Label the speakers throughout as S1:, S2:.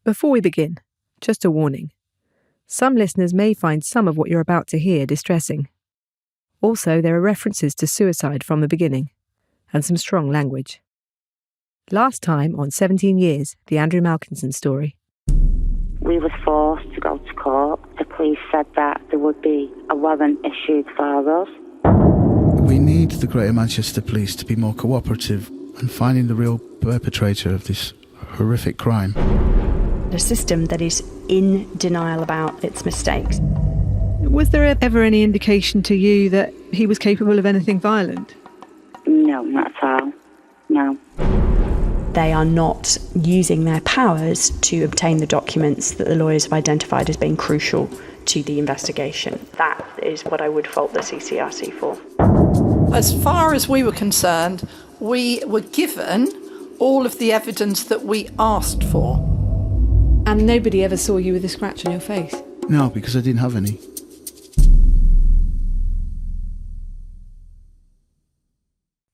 S1: Before we begin, just a warning. Some listeners may find some of what you're about to hear distressing. Also, there are references to suicide from the beginning, and some strong language. Last time on 17 Years, the Andrew Malkinson story.
S2: We were forced to go to court. The police said that there would be a warrant issued for us.
S3: We need the Greater Manchester Police to be more cooperative in finding the real perpetrator of this horrific crime.
S4: A system that is in denial about its mistakes.
S1: Was there ever any indication to you that he was capable of anything violent?
S2: No, not at all. No.
S4: They are not using their powers to obtain the documents that the lawyers have identified as being crucial to the investigation. That is what I would fault the CCRC for.
S5: As far as we were concerned, we were given all of the evidence that we asked for.
S1: And nobody ever saw you with a scratch on your face?
S3: No, because I didn't have any.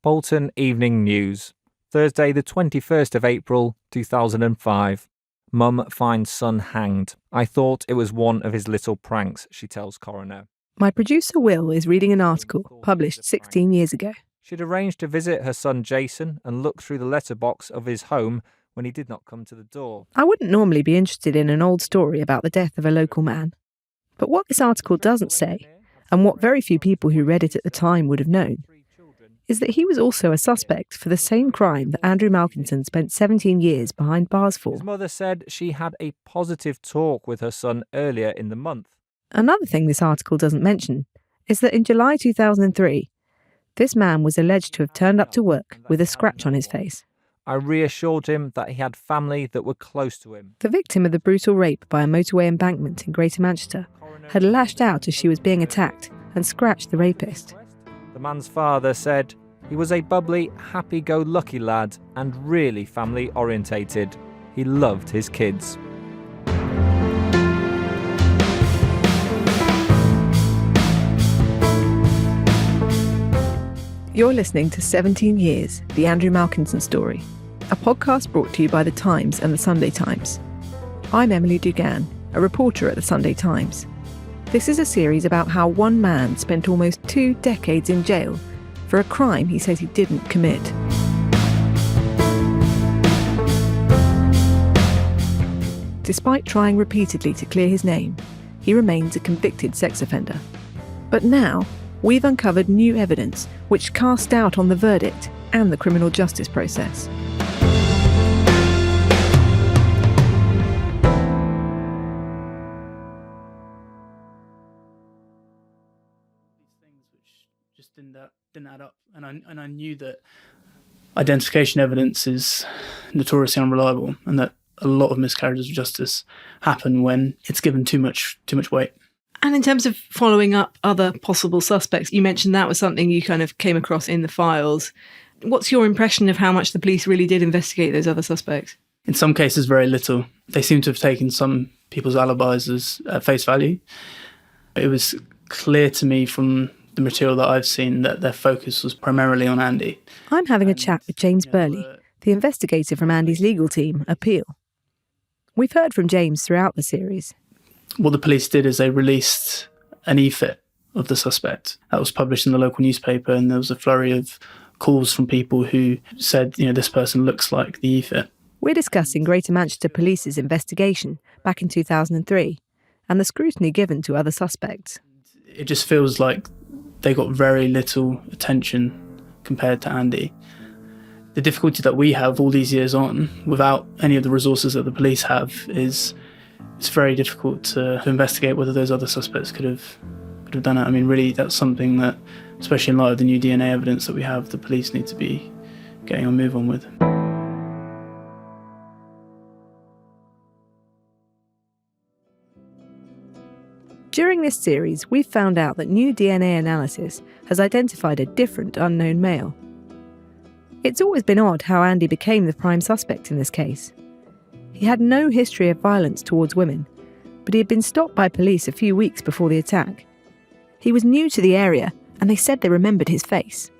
S6: Bolton Evening News, Thursday the 21st of April 2005. Mum finds son hanged. I thought it was one of his little pranks, she tells coroner.
S1: My producer Will is reading an article published 16 years ago.
S6: She'd arranged to visit her son Jason and look through the letterbox of his home when he did not come to the door.
S1: I wouldn't normally be interested in an old story about the death of a local man. But what this article doesn't say, and what very few people who read it at the time would have known, is that he was also a suspect for the same crime that Andrew Malkinson spent 17 years behind bars for.
S6: His mother said she had a positive talk with her son earlier in the month.
S1: Another thing this article doesn't mention is that in July 2003, this man was alleged to have turned up to work with a scratch on his face.
S6: I reassured him that he had family that were close to him.
S1: The victim of the brutal rape by a motorway embankment in Greater Manchester had lashed out as she was being attacked and scratched the rapist.
S6: The man's father said he was a bubbly, happy-go-lucky lad and really family-orientated. He loved his kids.
S1: You're listening to 17 Years, the Andrew Malkinson story, a podcast brought to you by The Times and The Sunday Times. I'm Emily Dugan, a reporter at The Sunday Times. This is a series about how one man spent almost 2 decades in jail for a crime he says he didn't commit. Despite trying repeatedly to clear his name, he remains a convicted sex offender. But now, we've uncovered new evidence which casts doubt on the verdict and the criminal justice process.
S7: Things which just didn't add up, and I knew that identification evidence is notoriously unreliable, and that a lot of miscarriages of justice happen when it's given too much weight.
S1: And in terms of following up other possible suspects, you mentioned that was something you kind of came across in the files. What's your impression of how much the police really did investigate those other suspects?
S7: In some cases, very little. They seem to have taken some people's alibis as at face value. It was clear to me from the material that I've seen that their focus was primarily on Andy.
S1: I'm having a chat with James Burley, the investigator from Andy's legal team, Appeal. We've heard from James throughout the series.
S7: What the police did is they released an e-fit of the suspect. That was published in the local newspaper, and there was a flurry of calls from people who said, this person looks like the e-fit.
S1: We're discussing Greater Manchester Police's investigation back in 2003 and the scrutiny given to other suspects.
S7: It just feels like they got very little attention compared to Andy. The difficulty that we have all these years on, without any of the resources that the police have, is it's very difficult to investigate whether those other suspects could have done it. I mean, really, that's something that, especially in light of the new DNA evidence that we have, the police need to be getting a move on with.
S1: During this series, we've found out that new DNA analysis has identified a different unknown male. It's always been odd how Andy became the prime suspect in this case. He had no history of violence towards women, but he had been stopped by police a few weeks before the attack. He was new to the area, and they said they remembered his face.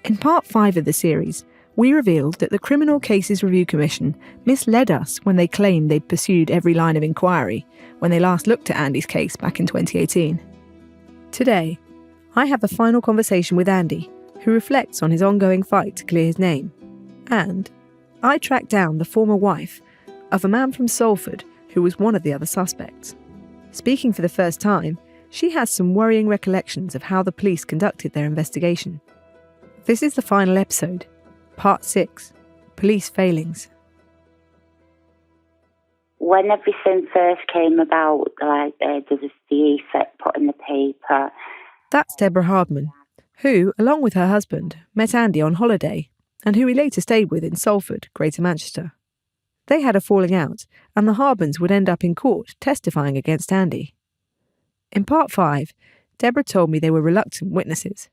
S1: In part 5 of the series, we revealed that the Criminal Cases Review Commission misled us when they claimed they'd pursued every line of inquiry when they last looked at Andy's case back in 2018. Today, I have a final conversation with Andy, who reflects on his ongoing fight to clear his name. And I tracked down the former wife of a man from Salford who was one of the other suspects. Speaking for the first time, she has some worrying recollections of how the police conducted their investigation. This is the final episode, Part 6, Police Failings.
S2: When everything first came about, there was the effect put in the paper.
S1: That's Deborah Hardman, who, along with her husband, met Andy on holiday and who he later stayed with in Salford, Greater Manchester. They had a falling out, and the Hardmans would end up in court testifying against Andy. In Part 5, Deborah told me they were reluctant witnesses.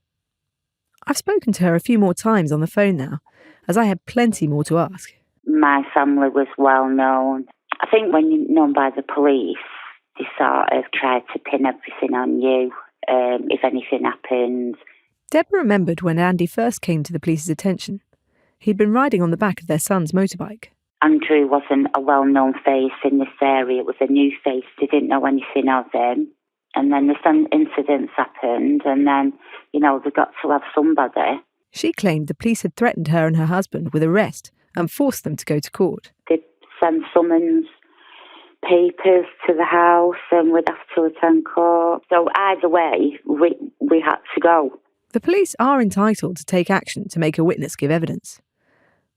S1: I've spoken to her a few more times on the phone now, as I had plenty more to ask.
S2: My family was well known. I think when you're known by the police, they sort of try to pin everything on you, if anything happens.
S1: Deborah remembered when Andy first came to the police's attention. He'd been riding on the back of their son's motorbike.
S2: Andrew wasn't a well-known face in this area. It was a new face. They didn't know anything of him. And then some incidents happened, and then, they got to have somebody.
S1: She claimed the police had threatened her and her husband with arrest and forced them to go to court.
S2: They sent summons papers to the house, and we'd have to attend court. So either way, we had to go.
S1: The police are entitled to take action to make a witness give evidence.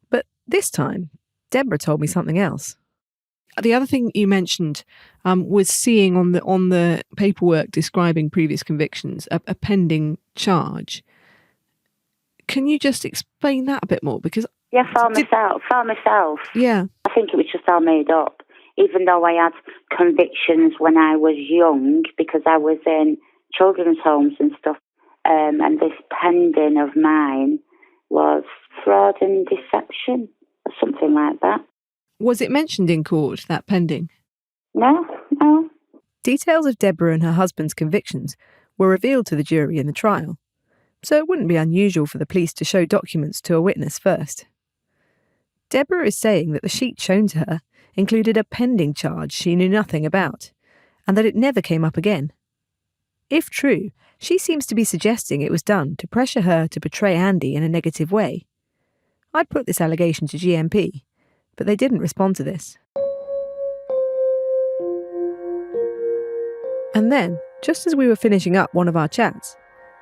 S1: But this time, Deborah told me something else. The other thing you mentioned was seeing on the paperwork describing previous convictions a pending charge. Can you just explain that a bit more? Because
S2: for myself.
S1: Yeah.
S2: I think it was just all made up. Even though I had convictions when I was young, because I was in children's homes and stuff, and this pending of mine was fraud and deception, or something like that.
S1: Was it mentioned in court, that pending?
S2: No.
S1: Details of Deborah and her husband's convictions were revealed to the jury in the trial, so it wouldn't be unusual for the police to show documents to a witness first. Deborah is saying that the sheet shown to her included a pending charge she knew nothing about, and that it never came up again. If true, she seems to be suggesting it was done to pressure her to portray Andy in a negative way. I'd put this allegation to GMP, but they didn't respond to this. And then, just as we were finishing up one of our chats,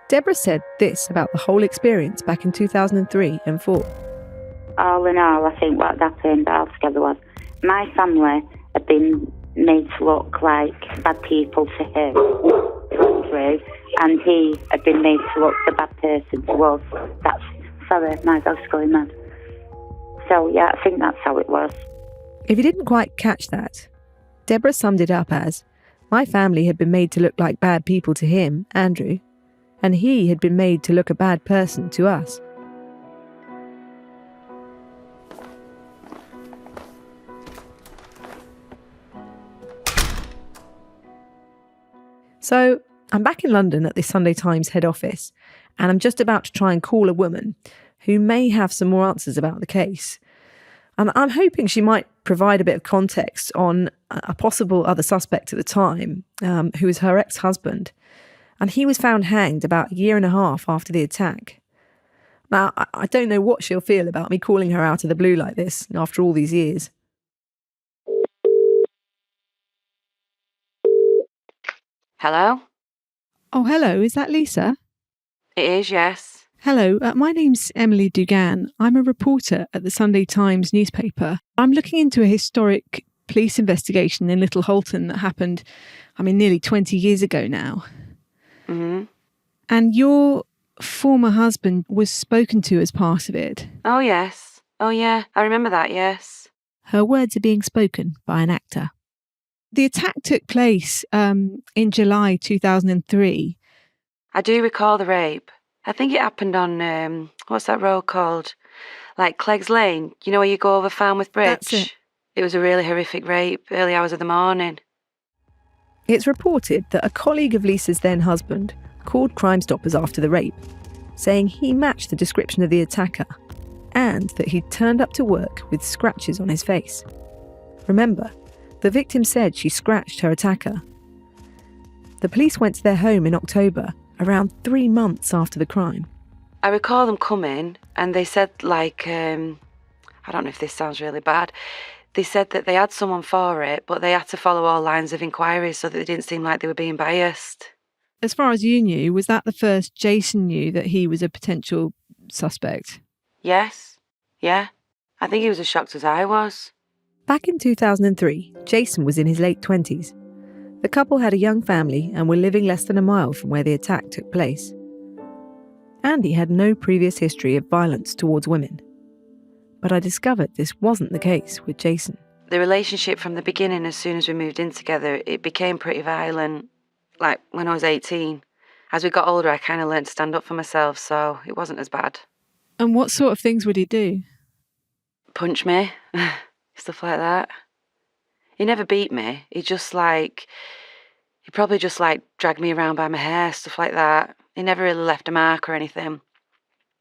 S1: Deborah said this about the whole experience back in 2003 and 4.
S2: All in all, I think what happened altogether was my family had been made to look like bad people to him, and he had been made to look the bad person to us. Sorry, my dog's going mad. So, yeah, I think that's how it was.
S1: If you didn't quite catch that, Deborah summed it up as, my family had been made to look like bad people to him, Andrew, and he had been made to look a bad person to us. So, I'm back in London at the Sunday Times head office, and I'm just about to try and call a woman who may have some more answers about the case. And I'm hoping she might provide a bit of context on a possible other suspect at the time, who was her ex-husband. And he was found hanged about 1.5 years after the attack. Now, I don't know what she'll feel about me calling her out of the blue like this after all these years.
S8: Hello?
S1: Oh, hello. Is that Lisa?
S8: It is, yes.
S1: Hello, my name's Emily Dugan. I'm a reporter at the Sunday Times newspaper. I'm looking into a historic police investigation in Little Holton that happened, nearly 20 years ago now.
S8: Mm-hmm.
S1: And your former husband was spoken to as part of it.
S8: Oh, yes. Oh, yeah. I remember that, yes.
S1: Her words are being spoken by an actor. The attack took place in July 2003.
S8: I do recall the rape. I think it happened on, what's that road called? Like Clegg's Lane, you know where you go over Falmouth Bridge?
S1: That's it.
S8: It was a really horrific rape, early hours of the morning.
S1: It's reported that a colleague of Lisa's then husband called Crime Stoppers after the rape, saying he matched the description of the attacker and that he'd turned up to work with scratches on his face. Remember, the victim said she scratched her attacker. The police went to their home in October, around 3 months after the crime.
S8: I recall them coming and they said, I don't know if this sounds really bad, they said that they had someone for it, but they had to follow all lines of inquiry so that they didn't seem like they were being biased.
S1: As far as you knew, was that the first Jason knew that he was a potential suspect?
S8: Yes. Yeah. I think he was as shocked as I was.
S1: Back in 2003, Jason was in his late 20s. The couple had a young family and were living less than a mile from where the attack took place. Andy had no previous history of violence towards women. But I discovered this wasn't the case with Jason.
S8: The relationship from the beginning, as soon as we moved in together, it became pretty violent. Like when I was 18. As we got older, I kind of learned to stand up for myself, so it wasn't as bad.
S1: And what sort of things would he do?
S8: Punch me, stuff like that. He never beat me. He probably just dragged me around by my hair, stuff like that. He never really left a mark or anything.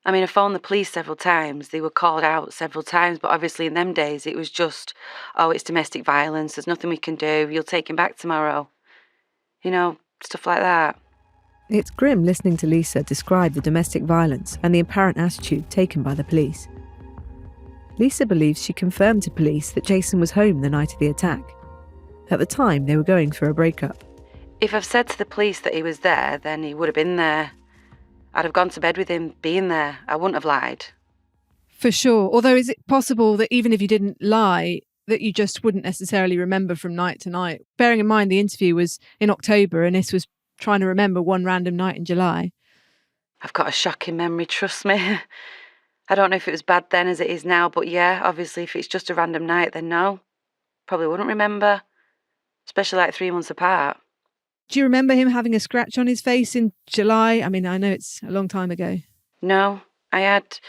S8: I mean, I phoned the police several times. They were called out several times, but obviously in them days it was just, oh, it's domestic violence, there's nothing we can do, you'll take him back tomorrow. You know, stuff like that.
S1: It's grim listening to Lisa describe the domestic violence and the apparent attitude taken by the police. Lisa believes she confirmed to police that Jason was home the night of the attack. At the time, they were going for a breakup.
S8: If I've said to the police that he was there, then he would have been there. I'd have gone to bed with him being there. I wouldn't have lied.
S1: For sure. Although, is it possible that even if you didn't lie, that you just wouldn't necessarily remember from night to night? Bearing in mind the interview was in October and this was trying to remember one random night in July.
S8: I've got a shocking memory, trust me. I don't know if it was bad then as it is now, but yeah, obviously if it's just a random night, then no. Probably wouldn't remember. Especially 3 months apart.
S1: Do you remember him having a scratch on his face in July? I mean, I know it's a long time ago.
S8: No, I had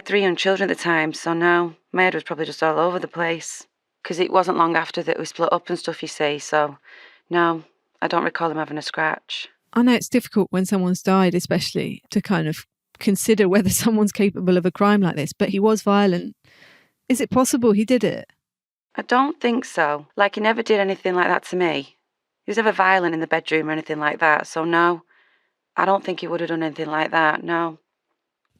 S8: 3 young children at the time, so no. My head was probably just all over the place. Because it wasn't long after that we split up and stuff, you see, so no, I don't recall him having a scratch.
S1: I know it's difficult when someone's died, especially, to kind of consider whether someone's capable of a crime like this, but he was violent. Is it possible he did it?
S8: I don't think so. He never did anything like that to me. He was never violent in the bedroom or anything like that, so no. I don't think he would have done anything like that, no.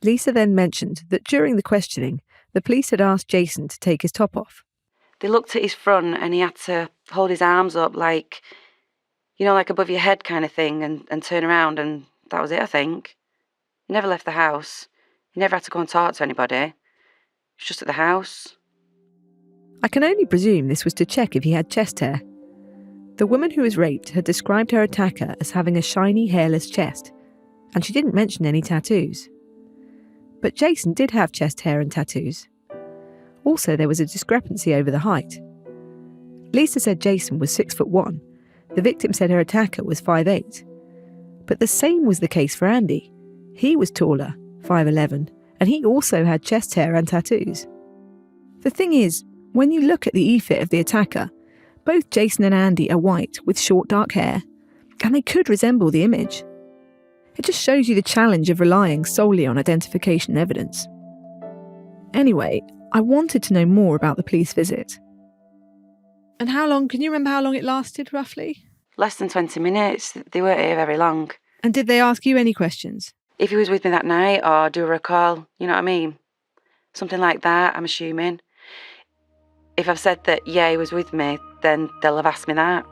S1: Lisa then mentioned that during the questioning, the police had asked Jason to take his top off.
S8: They looked at his front and he had to hold his arms up above your head kind of thing and turn around, and that was it, I think. He never left the house. He never had to go and talk to anybody. He was just at the house.
S1: I can only presume this was to check if he had chest hair. The woman who was raped had described her attacker as having a shiny, hairless chest, and she didn't mention any tattoos. But Jason did have chest hair and tattoos. Also, there was a discrepancy over the height. Lisa said Jason was 6'1". The victim said her attacker was 5'8". But the same was the case for Andy. He was taller, 5'11", and he also had chest hair and tattoos. The thing is, when you look at the e-fit of the attacker, both Jason and Andy are white with short dark hair, and they could resemble the image. It just shows you the challenge of relying solely on identification evidence. Anyway, I wanted to know more about the police visit. And can you remember how long it lasted, roughly?
S8: Less than 20 minutes. They weren't here very long.
S1: And did they ask you any questions?
S8: If he was with me that night, or do a recall, you know what I mean? Something like that, I'm assuming. If I've said that, yeah, he was with me, then they'll have asked me that.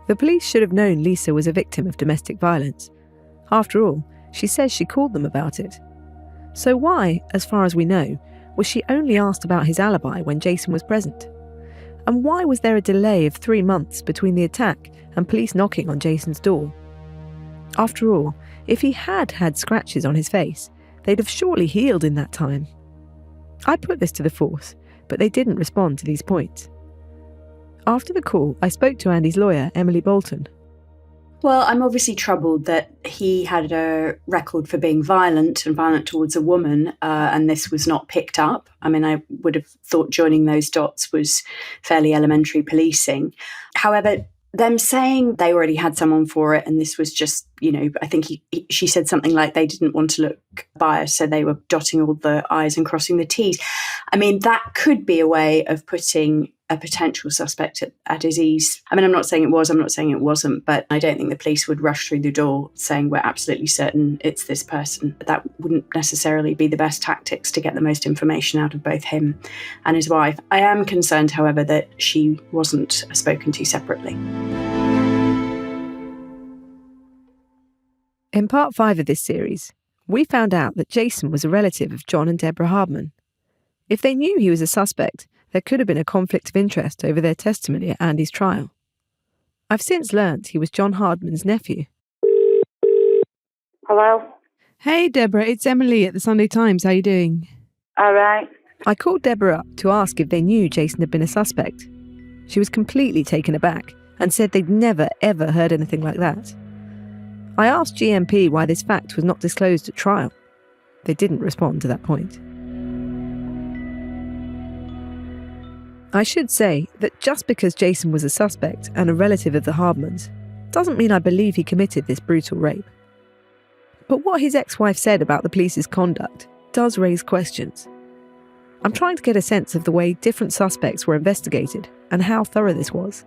S1: The police should have known Lisa was a victim of domestic violence. After all, she says she called them about it. So why, as far as we know, was she only asked about his alibi when Jason was present? And why was there a delay of 3 months between the attack and police knocking on Jason's door? After all, if he had had scratches on his face, they'd have surely healed in that time. I put this to the force, but they didn't respond to these points. After the call, I spoke to Andy's lawyer, Emily Bolton.
S9: Well, I'm obviously troubled that he had a record for being violent and violent towards a woman, and this was not picked up. I mean, I would have thought joining those dots was fairly elementary policing. However, them saying they already had someone for it and this was just, I think she said something like they didn't want to look biased, so they were dotting all the I's and crossing the T's. I mean, that could be a way of putting a potential suspect at his ease. I mean, I'm not saying it was, I'm not saying it wasn't, but I don't think the police would rush through the door saying we're absolutely certain it's this person. That wouldn't necessarily be the best tactics to get the most information out of both him and his wife. I am concerned, however, that she wasn't spoken to separately.
S1: In part 5 of this series, we found out that Jason was a relative of John and Deborah Hardman. If they knew he was a suspect, there could have been a conflict of interest over their testimony at Andy's trial. I've since learnt he was John Hardman's nephew.
S2: Hello?
S1: Hey Deborah, it's Emily at the Sunday Times. How you doing?
S2: All right.
S1: I called Deborah up to ask if they knew Jason had been a suspect. She was completely taken aback and said they'd never ever heard anything like that. I asked GMP why this fact was not disclosed at trial. They didn't respond to that point. I should say that just because Jason was a suspect and a relative of the Hardmans doesn't mean I believe he committed this brutal rape. But what his ex-wife said about the police's conduct does raise questions. I'm trying to get a sense of the way different suspects were investigated and how thorough this was.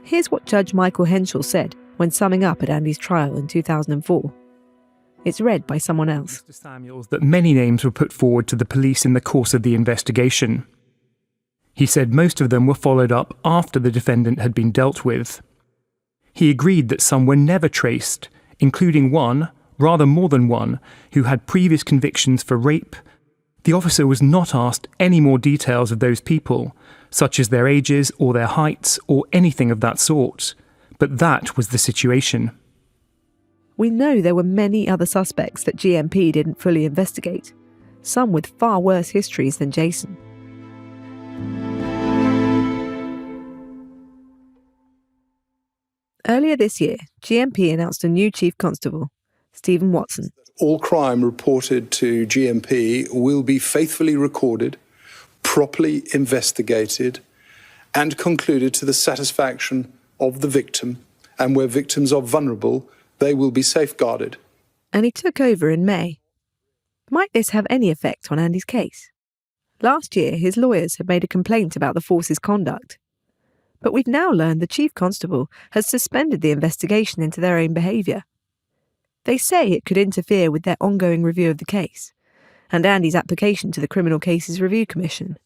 S1: Here's what Judge Michael Henschel said when summing up at Andy's trial in 2004. It's read by someone else.
S10: Mr. Samuels, that many names were put forward to the police in the course of the investigation. He said most of them were followed up after the defendant had been dealt with. He agreed that some were never traced, including one, rather more than one, who had previous convictions for rape. The officer was not asked any more details of those people, such as their ages or their heights or anything of that sort. But that was the situation.
S1: We know there were many other suspects that GMP didn't fully investigate, some with far worse histories than Jason. Earlier this year, GMP announced a new Chief Constable, Stephen Watson.
S11: All crime reported to GMP will be faithfully recorded, properly investigated, and concluded to the satisfaction of the victim, and where victims are vulnerable, they will be safeguarded.
S1: And he took over in May. Might this have any effect on Andy's case? Last year, his lawyers had made a complaint about the force's conduct. But we've now learned the Chief Constable has suspended the investigation into their own behaviour. They say it could interfere with their ongoing review of the case, and Andy's application to the Criminal Cases Review Commission.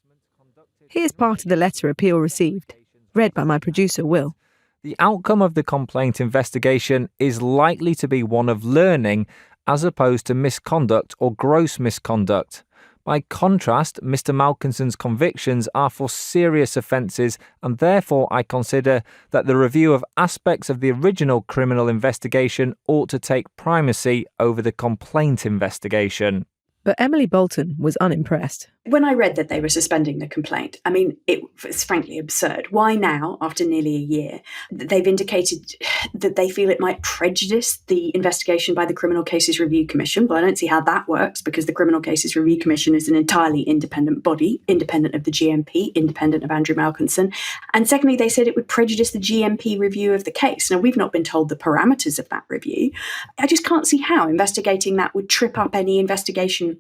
S1: Here's part of the letter appeal received, read by my producer Will.
S6: The outcome of the complaint investigation is likely to be one of learning as opposed to misconduct or gross misconduct. By contrast, Mr. Malkinson's convictions are for serious offences, and therefore I consider that the review of aspects of the original criminal investigation ought to take primacy over the complaint investigation.
S1: But Emily Bolton was unimpressed.
S9: When I read that they were suspending the complaint, I mean, it was frankly absurd. Why now, after nearly a year? They've indicated that they feel it might prejudice the investigation by the Criminal Cases Review Commission. Well, I don't see how that works, because the Criminal Cases Review Commission is an entirely independent body, independent of the GMP, independent of Andrew Malkinson. And secondly, they said it would prejudice the GMP review of the case. Now, we've not been told the parameters of that review. I just can't see how investigating that would trip up any investigation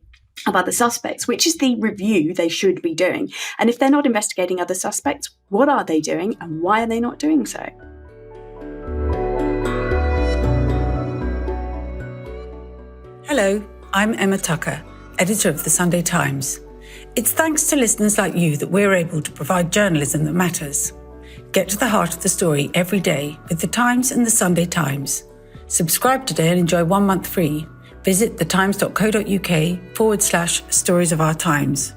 S9: of other suspects, which is the review they should be doing. And if they're not investigating other suspects, what are they doing and why are they not doing so?
S12: Hello, I'm Emma Tucker, editor of the Sunday Times. It's thanks to listeners like you that we're able to provide journalism that matters. Get to the heart of the story every day with the Times and the Sunday Times. Subscribe today and enjoy 1 month free. Visit thetimes.co.uk/stories of our times.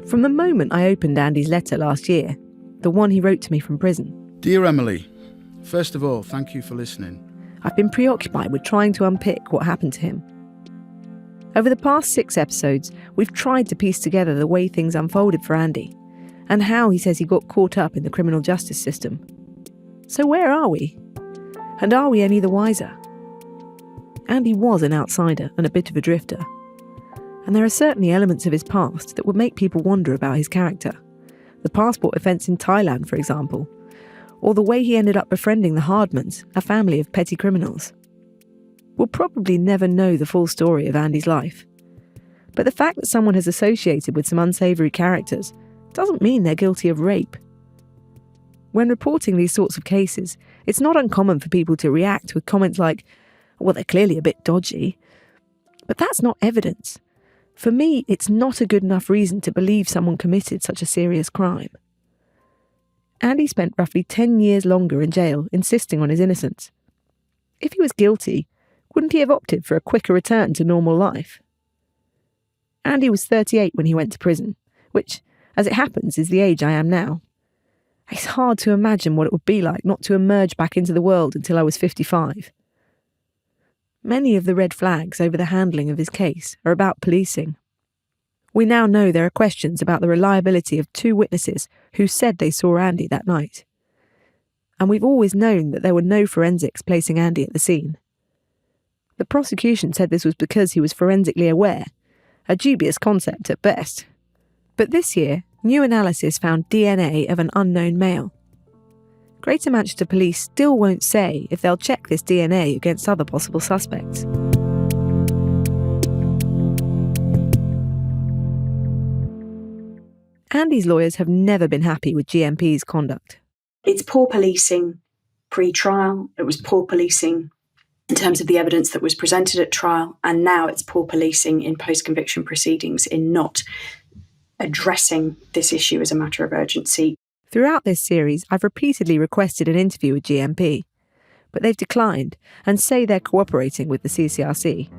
S1: From the moment I opened Andy's letter last year, the one he wrote to me from prison.
S3: Dear Emily, first of all, thank you for listening.
S1: I've been preoccupied with trying to unpick what happened to him. Over the past 6 episodes, we've tried to piece together the way things unfolded for Andy, and how he says he got caught up in the criminal justice system. So where are we? And are we any the wiser? Andy was an outsider and a bit of a drifter. And there are certainly elements of his past that would make people wonder about his character. The passport offence in Thailand, for example. Or the way he ended up befriending the Hardmans, a family of petty criminals. We'll probably never know the full story of Andy's life. But the fact that someone has associated with some unsavoury characters doesn't mean they're guilty of rape. When reporting these sorts of cases, it's not uncommon for people to react with comments like, well, they're clearly a bit dodgy. But that's not evidence. For me, it's not a good enough reason to believe someone committed such a serious crime. Andy spent roughly 10 years longer in jail, insisting on his innocence. If he was guilty, wouldn't he have opted for a quicker return to normal life? Andy was 38 when he went to prison, which, as it happens, is the age I am now. It's hard to imagine what it would be like not to emerge back into the world until I was 55. Many of the red flags over the handling of his case are about policing. We now know there are questions about the reliability of 2 witnesses who said they saw Andy that night. And we've always known that there were no forensics placing Andy at the scene. The prosecution said this was because he was forensically aware, a dubious concept at best. But this year, new analysis found DNA of an unknown male. Greater Manchester Police still won't say if they'll check this DNA against other possible suspects. Andy's lawyers have never been happy with GMP's conduct.
S9: It's poor policing pre-trial, it was poor policing in terms of the evidence that was presented at trial, and now it's poor policing in post-conviction proceedings in not addressing this issue as a matter of urgency.
S1: Throughout this series, I've repeatedly requested an interview with GMP, but they've declined and say they're cooperating with the CCRC.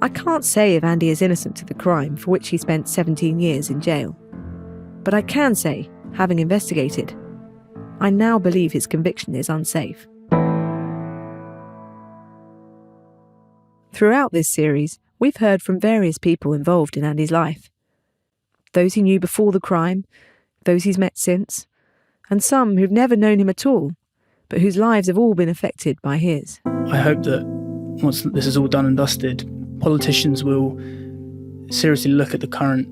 S1: I can't say if Andy is innocent of the crime for which he spent 17 years in jail. But I can say, having investigated, I now believe his conviction is unsafe. Throughout this series, we've heard from various people involved in Andy's life. Those he knew before the crime, those he's met since, and some who've never known him at all, but whose lives have all been affected by his.
S7: I hope that once this is all done and dusted, politicians will seriously look at the current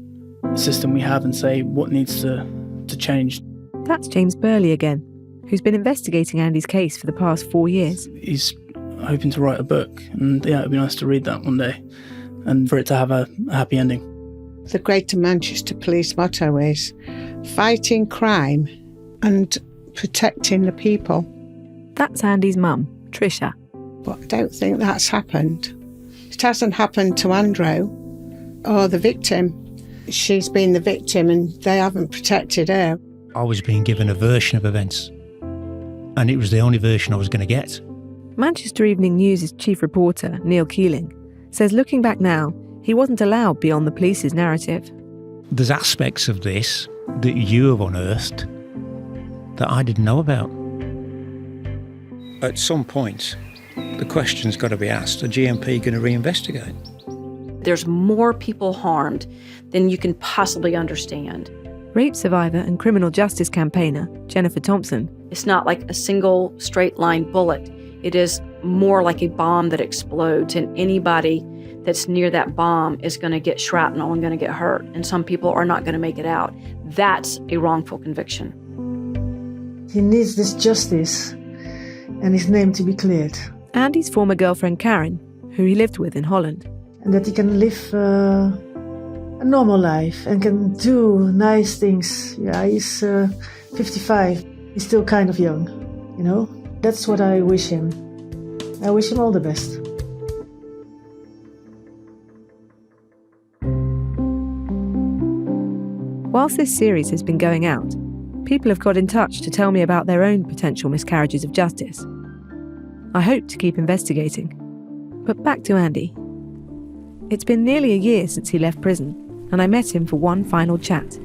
S7: system we have and say what needs to change.
S1: That's James Burley again, who's been investigating Andy's case for the past 4 years.
S7: He's hoping to write a book, and yeah, it'd be nice to read that one day and for it to have a happy ending.
S13: The Greater Manchester Police motto is fighting crime and protecting the people.
S1: That's Andy's mum, Tricia.
S13: But I don't think that's happened. It hasn't happened to Andrew or the victim. She's been the victim and they haven't protected her.
S14: I was being given a version of events, and it was the only version I was going to get.
S1: Manchester Evening News' chief reporter, Neil Keeling, says looking back now, he wasn't allowed beyond the police's narrative.
S14: There's aspects of this that you have unearthed that I didn't know about. At some point, the question's got to be asked, are GMP going to reinvestigate?
S15: There's more people harmed than you can possibly understand.
S1: Rape survivor and criminal justice campaigner Jennifer Thompson.
S15: It's not like a single straight line bullet. It is more like a bomb that explodes, and anybody that's near that bomb is going to get shrapnel and going to get hurt, and some people are not going to make it out. That's a wrongful conviction.
S16: He needs this justice and his name to be cleared.
S1: Andy's former girlfriend Karen, who he lived with in Holland.
S16: And that he can live a normal life and can do nice things. Yeah, he's 55. He's still kind of young, you know? That's what I wish him. I wish him all the best.
S1: Whilst this series has been going out, people have got in touch to tell me about their own potential miscarriages of justice. I hope to keep investigating. But back to Andy. It's been nearly a year since he left prison, and I met him for one final chat.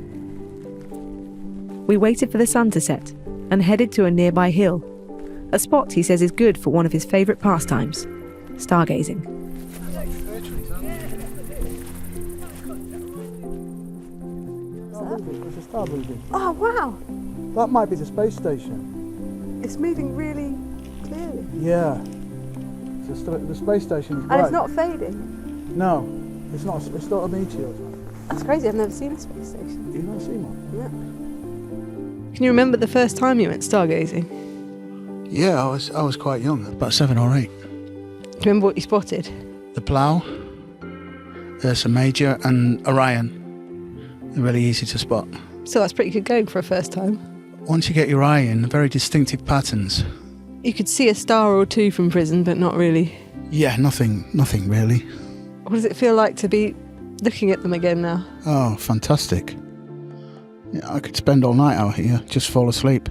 S1: We waited for the sun to set and headed to a nearby hill, a spot he says is good for one of his favourite pastimes, stargazing.
S17: There's a star building.
S16: Oh, wow.
S17: That might be the space station.
S16: It's moving really
S1: Really?
S3: Yeah. The space station is bright.
S1: And it's not fading?
S3: No, it's not a meteor.
S1: That's crazy, I've never seen a space station.
S3: You've never seen one?
S1: Yeah. Can you remember the first time you went stargazing?
S3: Yeah, I was quite young, about 7 or 8.
S1: Do you remember what you spotted?
S3: The Plough, Ursa Major and Orion. They're really easy to spot.
S1: So that's pretty good going for a first time.
S3: Once you get your eye in, very distinctive patterns.
S1: You could see a star or two from prison, but not really.
S3: Yeah, nothing really.
S1: What does it feel like to be looking at them again now?
S3: Oh, fantastic. Yeah, I could spend all night out here, just fall asleep.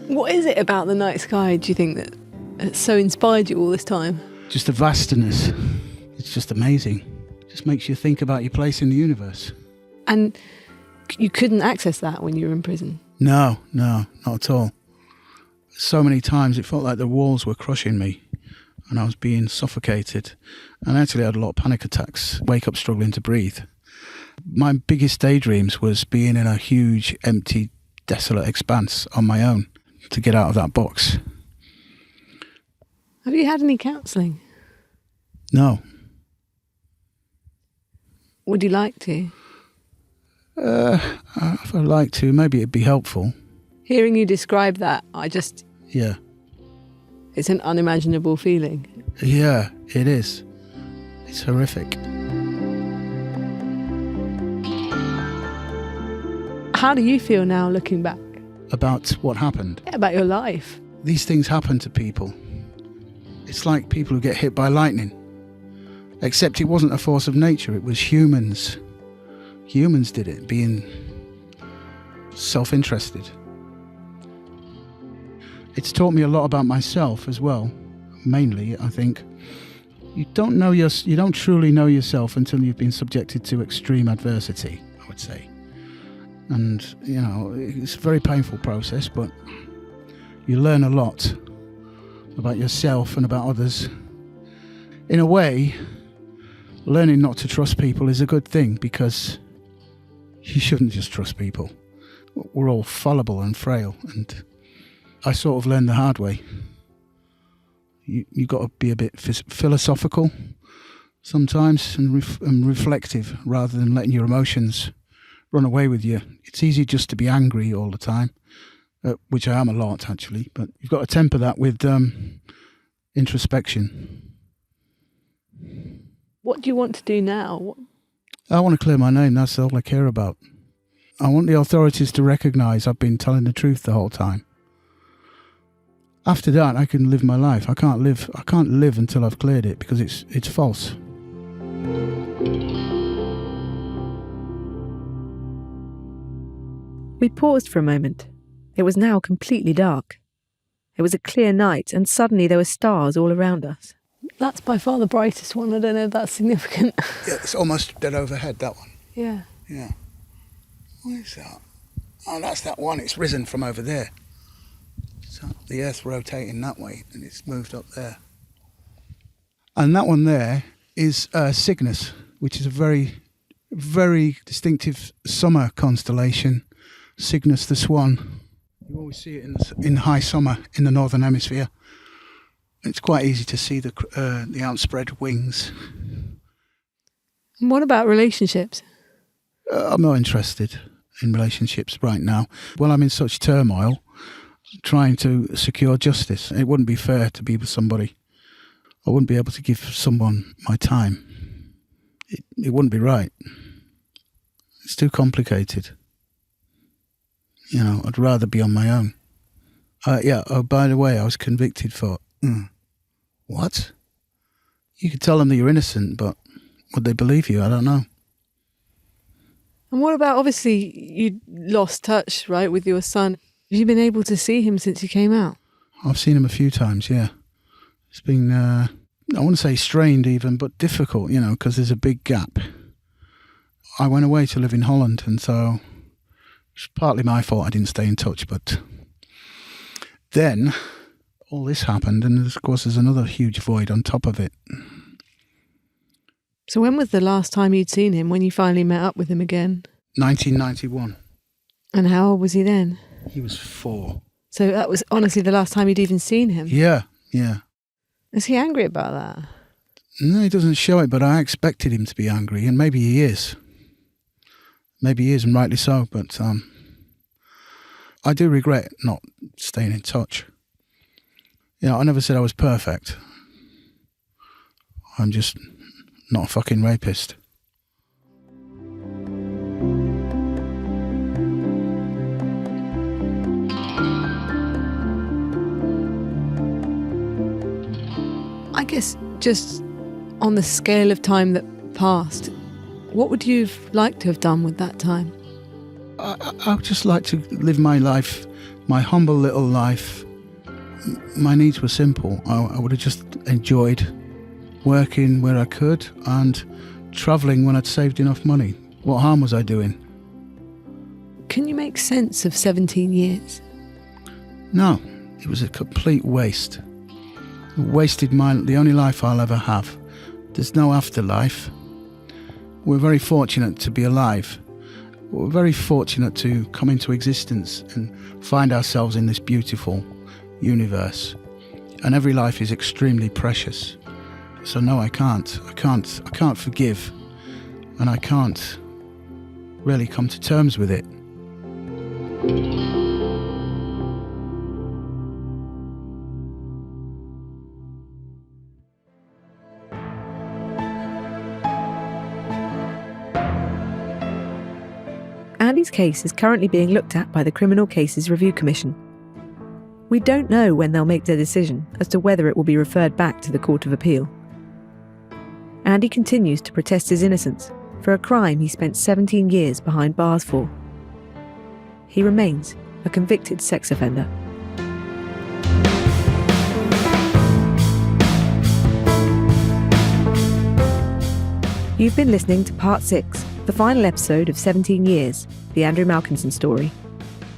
S1: What is it about the night sky, do you think, that has so inspired you all this time?
S3: Just the vastness. It's just amazing. It just makes you think about your place in the universe.
S1: And you couldn't access that when you were in prison?
S3: No, not at all. So many times it felt like the walls were crushing me and I was being suffocated. And I actually had a lot of panic attacks, wake up struggling to breathe. My biggest daydreams was being in a huge, empty, desolate expanse on my own to get out of that box.
S1: Have you had any counselling?
S3: No.
S1: Would you like to?
S3: If I'd like to, maybe it'd be helpful.
S1: Hearing you describe that,
S3: Yeah.
S1: It's an unimaginable feeling.
S3: Yeah, it is. It's horrific.
S1: How do you feel now looking back?
S3: About what happened?
S1: Yeah, about your life.
S3: These things happen to people. It's like people who get hit by lightning. Except it wasn't a force of nature, it was humans. Humans did it, being self-interested. It's taught me a lot about myself as well. Mainly, I think. You don't truly know yourself until you've been subjected to extreme adversity, I would say. And, it's a very painful process, but you learn a lot about yourself and about others. In a way, learning not to trust people is a good thing, because you shouldn't just trust people. We're all fallible and frail, and I sort of learned the hard way. You've got to be a bit philosophical sometimes and reflective rather than letting your emotions run away with you. It's easy just to be angry all the time, which I am a lot actually, but you've got to temper that with introspection.
S1: What do you want to do now?
S3: I want to clear my name, that's all I care about. I want the authorities to recognise I've been telling the truth the whole time. After that, I can live my life. I can't live until I've cleared it, because it's false.
S1: We paused for a moment. It was now completely dark. It was a clear night, and suddenly there were stars all around us. That's by far the brightest one. I don't know if that's significant.
S3: Yeah, it's almost dead overhead, that one.
S1: Yeah.
S3: Yeah. What is that? Oh, that's that one. It's risen from over there. So the Earth's rotating that way, and it's moved up there. And that one there is Cygnus, which is a very, very distinctive summer constellation. Cygnus the Swan. You always see it in high summer in the northern hemisphere. It's quite easy to see the outspread wings.
S1: And what about relationships?
S3: I'm not interested in relationships right now. Well, I'm in such turmoil, trying to secure justice. It wouldn't be fair to be with somebody. I wouldn't be able to give someone my time. It wouldn't be right. It's too complicated. I'd rather be on my own. Oh, by the way, I was convicted for... What? You could tell them that you're innocent, but would they believe you? I don't know.
S1: And what about, obviously, you lost touch, right, with your son. Have you been able to see him since you came out?
S3: I've seen him a few times, yeah. It's been, I want to say strained even, but difficult, because there's a big gap. I went away to live in Holland, and so it's partly my fault I didn't stay in touch, but then all this happened, and of course there's another huge void on top of it.
S1: So when was the last time you'd seen him, when you finally met up with him again?
S3: 1991.
S1: And how old was he then?
S3: He was 4.
S1: So that was honestly the last time you'd even seen him?
S3: Yeah, Yeah.
S1: Is he angry about that?
S3: No, he doesn't show it, but I expected him to be angry, and maybe he is. Maybe he is, and rightly so, but I do regret not staying in touch. I never said I was perfect. I'm just not a fucking rapist.
S1: I guess just on the scale of time that passed, what would you have liked to have done with that time?
S3: I would just like to live my life, my humble little life. My needs were simple. I would have just enjoyed working where I could and travelling when I'd saved enough money. What harm was I doing?
S1: Can you make sense of 17 years?
S3: No, it was a complete waste. Wasted the only life I'll ever have. There's no afterlife. We're very fortunate to be alive. We're very fortunate to come into existence and find ourselves in this beautiful universe. And every life is extremely precious. So no, I can't forgive. And I can't really come to terms with it.
S1: Andy's case is currently being looked at by the Criminal Cases Review Commission. We don't know when they'll make their decision as to whether it will be referred back to the Court of Appeal. Andy continues to protest his innocence for a crime he spent 17 years behind bars for. He remains a convicted sex offender. You've been listening to Part 6, the final episode of 17 Years, the Andrew Malkinson story,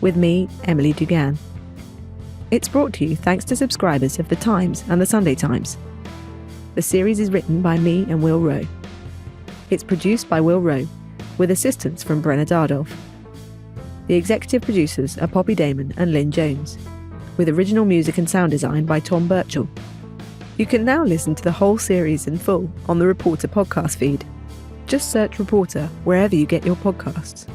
S1: with me, Emily Dugan. It's brought to you thanks to subscribers of The Times and The Sunday Times. The series is written by me and Will Rowe. It's produced by Will Rowe, with assistance from Brenna Dardolph. The executive producers are Poppy Damon and Lynn Jones, with original music and sound design by Tom Birchall. You can now listen to the whole series in full on the Reporter podcast feed. Just search Reporter wherever you get your podcasts.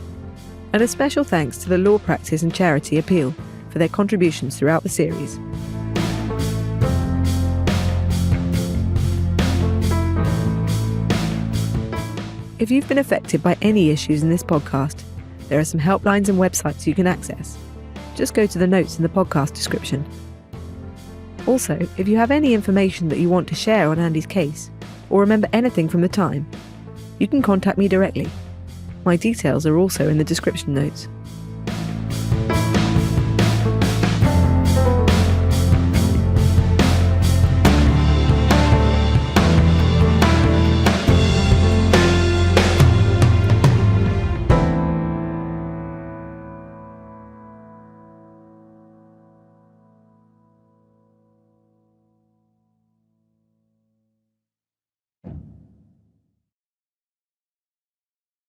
S1: And a special thanks to the Law Practice and Charity Appeal for their contributions throughout the series. If you've been affected by any issues in this podcast, there are some helplines and websites you can access. Just go to the notes in the podcast description. Also, if you have any information that you want to share on Andy's case, or remember anything from the time, you can contact me directly. My details are also in the description notes.